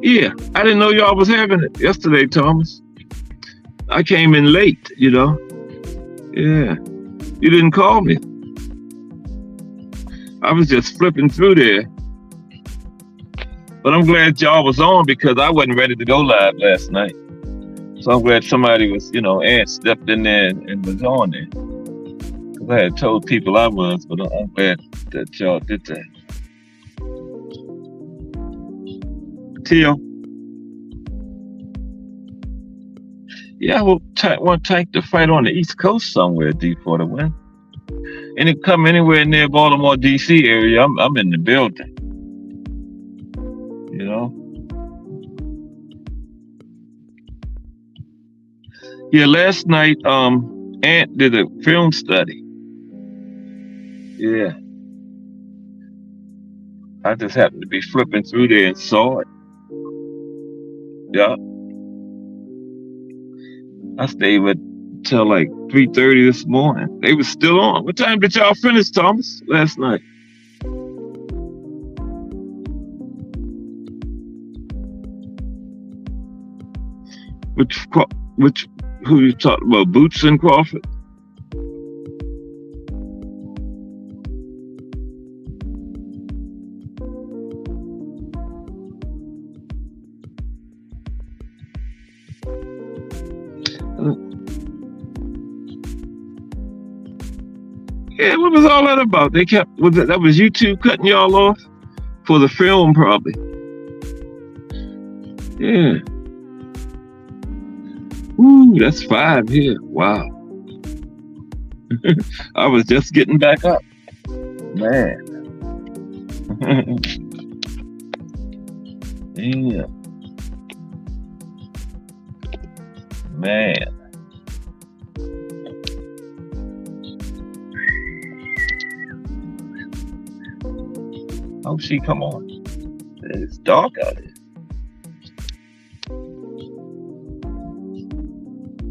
Yeah, I didn't know y'all was having it yesterday, Thomas. I came in late, you know. Yeah. You didn't call me. I was just flipping through there. But I'm glad y'all was on because I wasn't ready to go live last night. So I'm glad somebody was, Ant stepped in there and was on there. Because I had told people I was, but I'm glad that y'all did that. Teal. Yeah, I want Tank to fight on the East Coast somewhere, D4 to win. And it come anywhere near Baltimore, D.C. area, I'm in the building. You know? Yeah, last night, Ant did a film study. Yeah. I just happened to be flipping through there and saw it. Yeah. I stayed till like 3:30 this morning. They was still on. What time did y'all finish, Thomas, last night? Who you talking about? Boots and Crawford? Yeah, what was all that about? That was you two cutting y'all off for the film, probably. Yeah. Ooh, that's 5 here. Wow. I was just getting back up. Man. Yeah. Man. Oh, she come on. It's dark out here.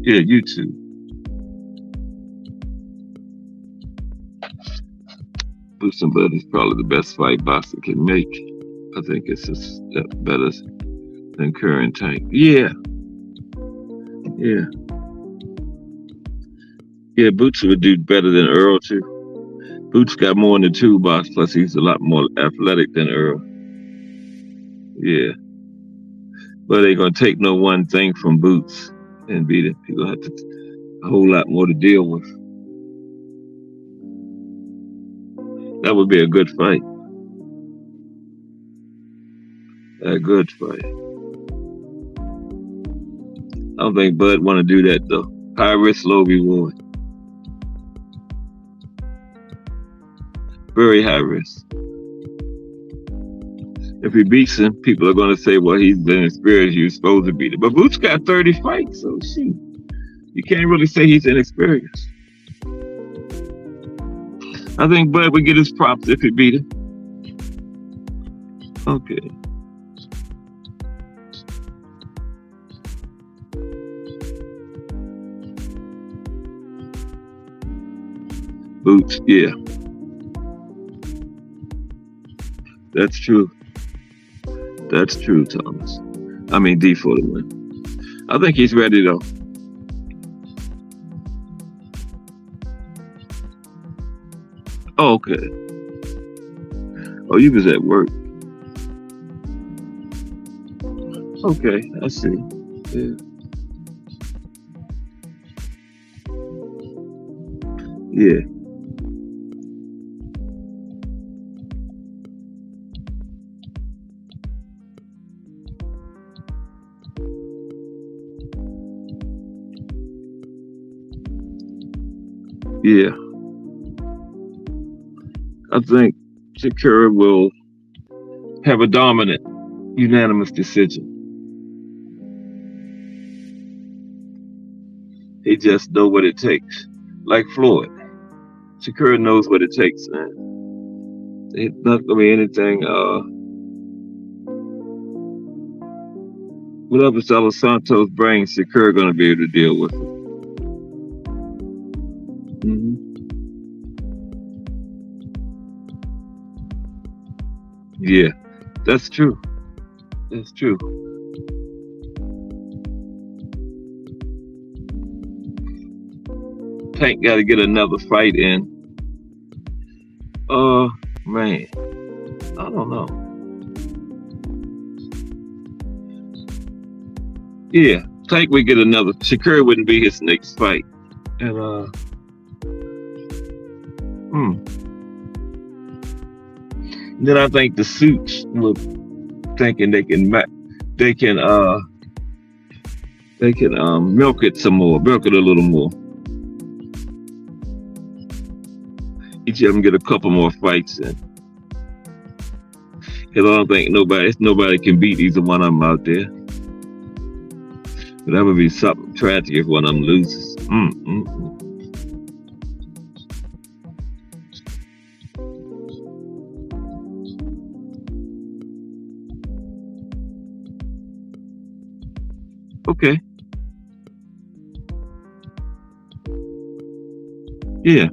Yeah, you too. Bruce and Bud is probably the best fight Boxer can make. I think it's a step better than Kerr and Tank. Yeah. Yeah. Yeah, Boots would do better than Earl too. Boots got more in the toolbox, plus he's a lot more athletic than Earl. Yeah. But they gonna take no one thing from Boots and beat him. He's gonna have a whole lot more to deal with. That would be a good fight. A good fight. I don't think Bud want to do that though. High risk, low reward. Very high risk. If he beats him, people are going to say, well, he's inexperienced. You're supposed to beat him. But Boots got 30 fights, so shoot. You can't really say he's inexperienced. I think Bud would get his props if he beat him. Okay. Boots, yeah. That's true. That's true, Thomas. I mean, D for the win. I think he's ready though. Oh, okay. Oh, you was at work. Okay, I see. Yeah, yeah, yeah. I think Shakur will have a dominant, unanimous decision. He just know what it takes. Like Floyd, Shakur knows what it takes, man. It's not gonna be anything. Whatever Los Santos brings, Shakur gonna be able to deal with it. Hmm. Yeah, that's true. That's true. Tank got to get another fight in. Uh, man, I don't know. Yeah, Tank would get another. Shakur wouldn't be his next fight, and hmm. Then I think the suits were thinking they can milk it some more, milk it a little more. Each of them get a couple more fights in. Cause I don't think nobody can beat either one of them out there. But that would be something tragic if one of them loses. Okay. Yeah.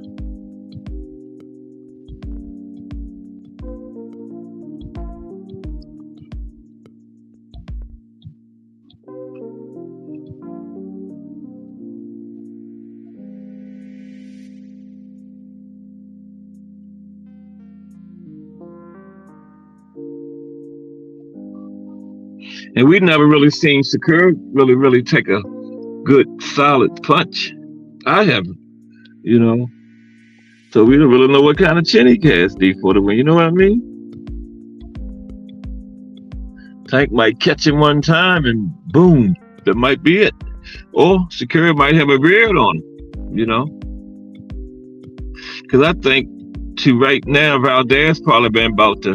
And we've never really seen Shakur really take a good solid punch. I haven't, you know. So we don't really know what kind of chin he has, D for the win. You know what I mean? Tank might catch him one time and boom, that might be it. Or Shakur might have a beard on him, you know. Because I think to right now, Valdez probably been about to,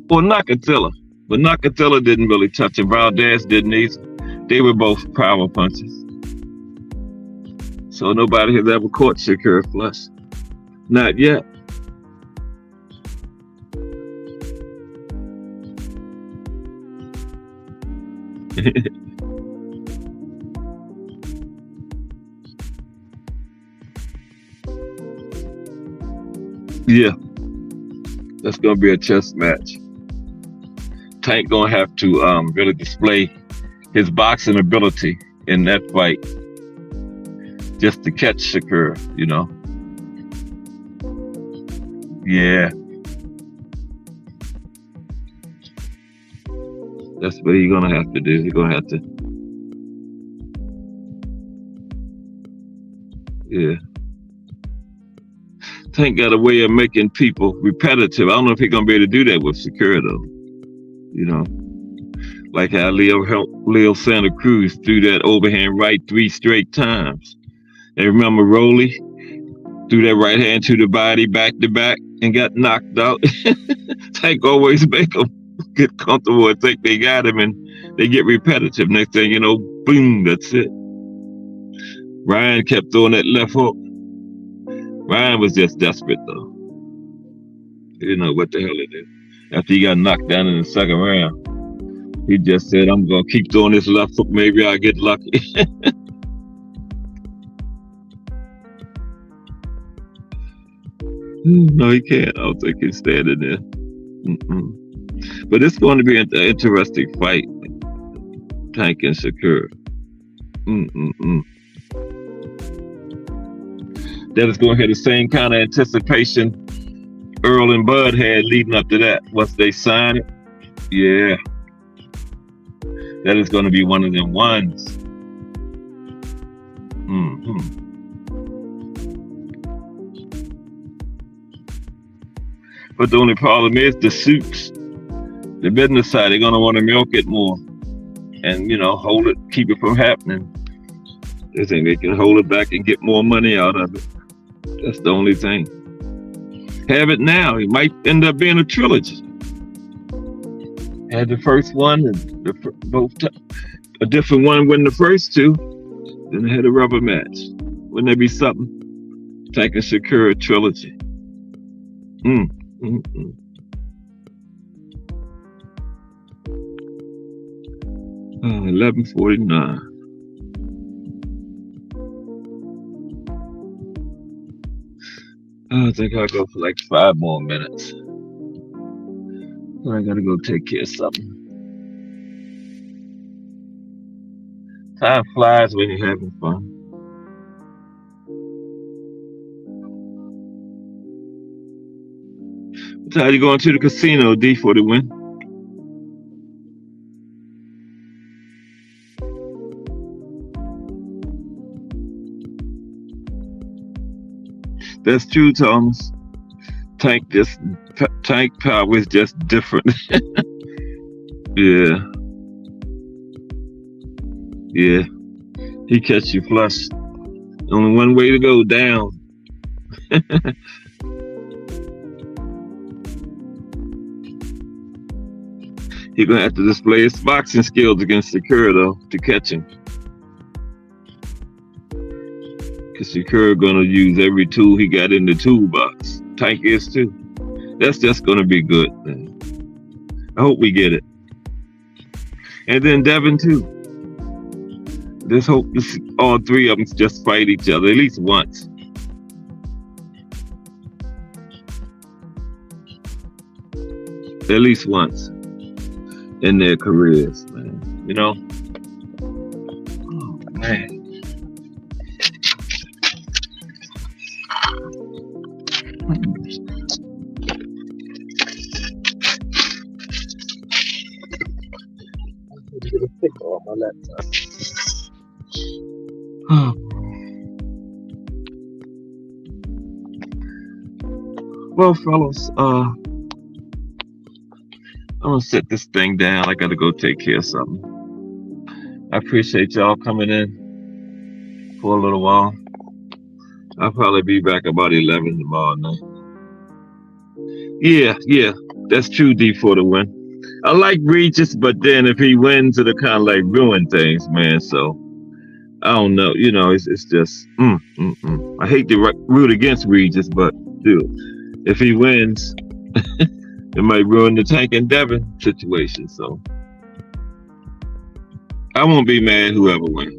or Nakatilla. But Nakatilla didn't really touch him. Valdez didn't either. They were both power punches. So nobody has ever caught Shakur flush. Not yet. Yeah, that's gonna be a chess match. Tank gonna have to really display his boxing ability in that fight just to catch Shakur, you know. Yeah, that's what he's gonna have to do. He's gonna have to, yeah. Tank got a way of making people repetitive. I don't know if he's gonna be able to do that with Shakur though. You know, like how Leo Santa Cruz threw that overhand right 3 straight times. And remember Rolly threw that right hand to the body back to back and got knocked out. Tank always make them get comfortable and think they got him, and they get repetitive. Next thing you know, boom, that's it. Ryan kept throwing that left hook. Ryan was just desperate though. He didn't know what the hell to do. After he got knocked down in the second round, he just said, I'm gonna keep throwing this left hook, maybe I'll get lucky. No, he can't. I don't think he's standing there. Mm-mm. But it's going to be an interesting fight. Tank and Shakur. That is going to have the same kind of anticipation Earl and Bud had leading up to that. Once they sign it, yeah, that is going to be one of them ones. But the only problem is the suits. The business side, they're going to want to milk it more and, hold it, keep it from happening. They think they can hold it back and get more money out of it. That's the only thing. Have it now. It might end up being a trilogy. Had the first one and a different one win the first two. Then they had a rubber match. Wouldn't that be something? Tank and Shakur trilogy. 11:49. I think I'll go for like 5 more minutes. I gotta go take care of something. Time flies when you're having fun. What time you going to the casino, D, for the win? That's true, Thomas. Tank power is just different. Yeah. He catch you flush. Only one way to go, down. He's gonna have to display his boxing skills against Shakur though to catch him. Cause Shakur gonna use every tool he got in the toolbox. Tank is too. That's just gonna be good, man. I hope we get it. And then Devin too. Let's hope all 3 of them just fight each other at least once. At least once in their careers, man. Oh, man. Well, fellas, I'm gonna set this thing down. I gotta go take care of something. I appreciate y'all coming in for a little while. I'll probably be back about 11 tomorrow night. Yeah, that's true, D, for the win. I like Regis, but then if he wins, it'll kind of like ruin things, man. So I don't know. It's just I hate to root against Regis, but dude, if he wins, it might ruin the Tank and Devin situation. So I won't be mad whoever wins.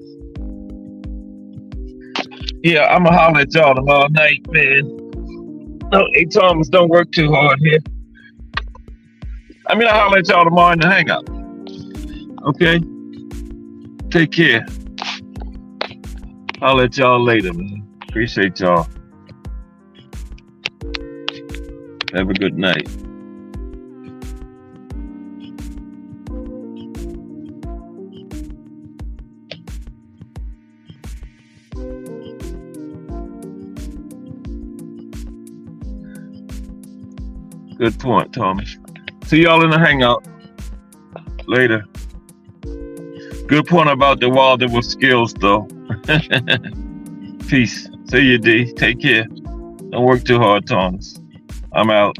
Yeah, I'm gonna holler at y'all tomorrow night, man. No, hey Thomas, don't work too hard here. I'll holler at y'all tomorrow in the hangout. Okay? Take care. I'll let y'all later, man. Appreciate y'all. Have a good night. Good point, Thomas. See y'all in the hangout later. Good point about the Wilder with skills, though. Peace. See you, D. Take care. Don't work too hard, Thomas. I'm out.